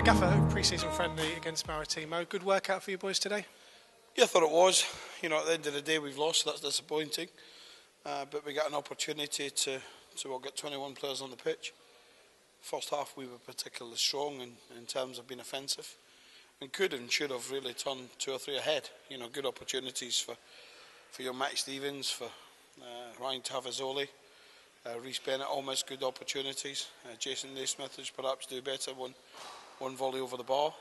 Gaffer, pre-season friendly against Maritimo. Good workout for you boys today? Yeah, I thought it was. You know, at the end of the day we've lost, so that's disappointing. But we got an opportunity to get 21 players on the pitch. First half we were particularly strong in terms of being offensive. And could and should have really turned 2 or 3 ahead. You know, good opportunities for your Matt Stevens, for Ryan Tavazzoli, Rhys Bennett, almost good opportunities. Jason Naismith is perhaps do better, one volley over the bar.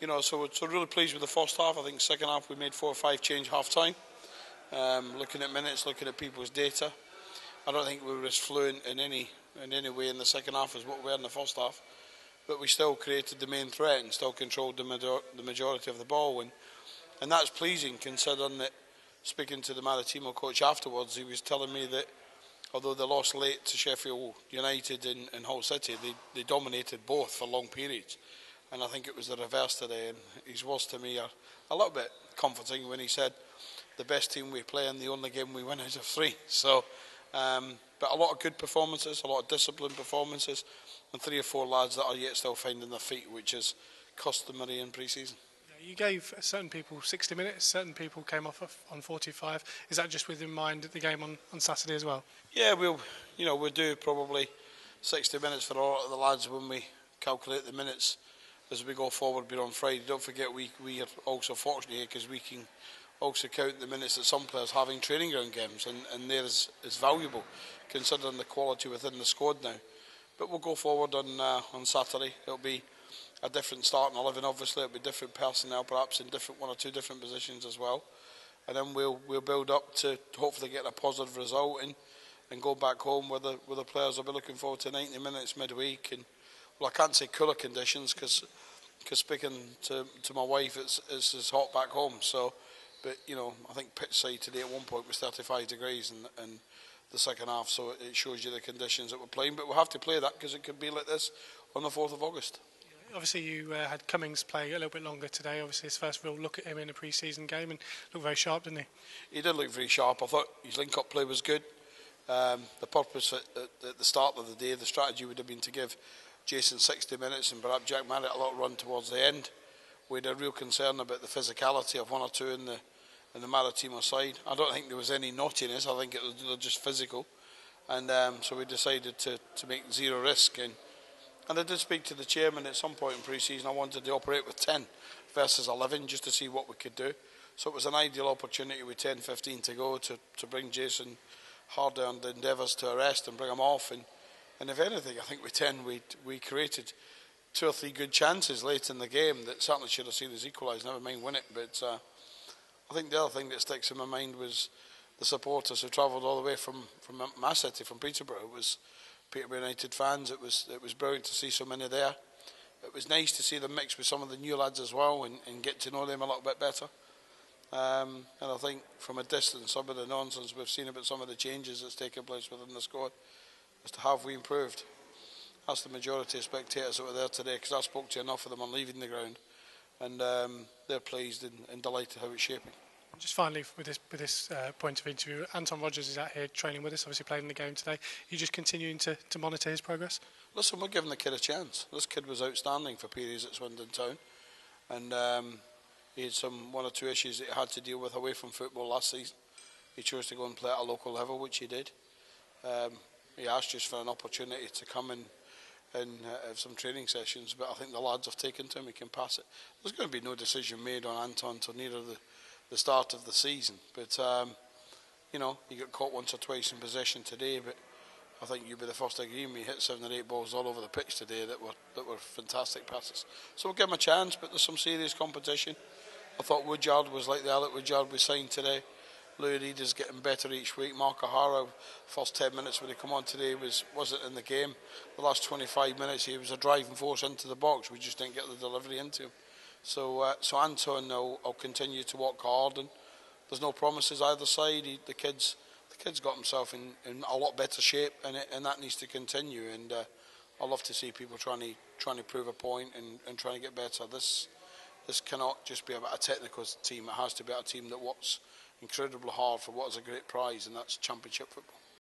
You know, so we're really pleased with the first half. I think second half we made 4 or 5 change half time. Looking at minutes, looking at people's data, I don't think we were as fluent in any way in the second half as what we were in the first half. But we still created the main threat and still controlled the majority of the ball, and that's pleasing considering that. Speaking to the Maritimo coach afterwards, he was telling me that although they lost late to Sheffield United in Hull City, they dominated both for long periods. And I think it was the reverse today. And his words to me are a little bit comforting when he said, the best team we play in the only game we win out of 3. So, but a lot of good performances, a lot of disciplined performances, and 3 or 4 lads that are yet still finding their feet, which is customary in pre-season. You gave certain people 60 minutes, certain people came off on 45. Is that just with in mind the game on Saturday as well? Yeah, we'll do probably 60 minutes for all of the lads when we calculate the minutes as we go forward. But on Friday, don't forget we are also fortunate here because we can also count the minutes that some players have in training ground games, and there is valuable considering the quality within the squad now. But we'll go forward on Saturday. It'll be a different starting 11, obviously. It'll be different personnel, perhaps in different 1 or 2 different positions as well. And then we'll build up to hopefully get a positive result and go back home where the players will be looking forward to 90 minutes midweek. And well, I can't say cooler conditions because speaking to my wife, it's as hot back home. So, but you know, I think pitch side today at one point was 35 degrees in the second half. So it shows you the conditions that we're playing. But we'll have to play that because it could be like this on the 4th of August. Obviously you had Cummings play a little bit longer today. Obviously his first real look at him in a pre-season game, and looked very sharp, didn't he? He did look very sharp. I thought his link-up play was good. The purpose at the start of the day, the strategy would have been to give Jason 60 minutes and perhaps Jack Marriott a little run towards the end. We had a real concern about the physicality of 1 or 2 in the Maritimo side. I don't think there was any naughtiness. I think it was just physical, and so we decided to make 0 risk. And I did speak to the chairman at some point in pre-season. I wanted to operate with 10 versus 11 just to see what we could do. So it was an ideal opportunity with 10-15 to go to bring Jason hard-earned endeavours to arrest and bring him off. And if anything, I think with 10 we created 2 or 3 good chances late in the game that certainly should have seen us equalise, never mind win it. But I think the other thing that sticks in my mind was the supporters who travelled all the way from my city, from Peterborough. It was Peterborough United fans. It was brilliant to see so many there. It was nice to see them mix with some of the new lads as well and get to know them a little bit better. And I think from a distance, some of the nonsense we've seen about some of the changes that's taken place within the squad as to have we improved. That's the majority of spectators that were there today, because I spoke to enough of them on leaving the ground, and they're pleased and delighted how it's shaping. Just finally, with this point of interview, Anton Rodgers is out here training with us, obviously playing in the game today. Are you just continuing to monitor his progress? Listen, we're giving the kid a chance. This kid was outstanding for periods at Swindon Town, and he had 1 or 2 issues that he had to deal with away from football last season. He chose to go and play at a local level, which he did. He asked just for an opportunity to come and have some training sessions, but I think the lads have taken to him. He can pass it. There's going to be no decision made on Anton until near the start of the season, but you know, he got caught once or twice in possession today, but I think you'd be the first to agree with me. He hit 7 or 8 balls all over the pitch today that were fantastic passes. So we'll give him a chance, but there's some serious competition. I thought Woodyard was like the Alec Woodyard we signed today. Louis Reid is getting better each week. Mark O'Hara, first 10 minutes when he come on today wasn't in the game. The last 25 minutes he was a driving force into the box. We just didn't get the delivery into him. So Anton will continue to work hard, and there's no promises either side. The kid's got himself in a lot better shape, and that needs to continue. And I love to see people trying to prove a point and trying to get better. This cannot just be about a technical team. It has to be a team that works incredibly hard for what is a great prize, and that's Championship football.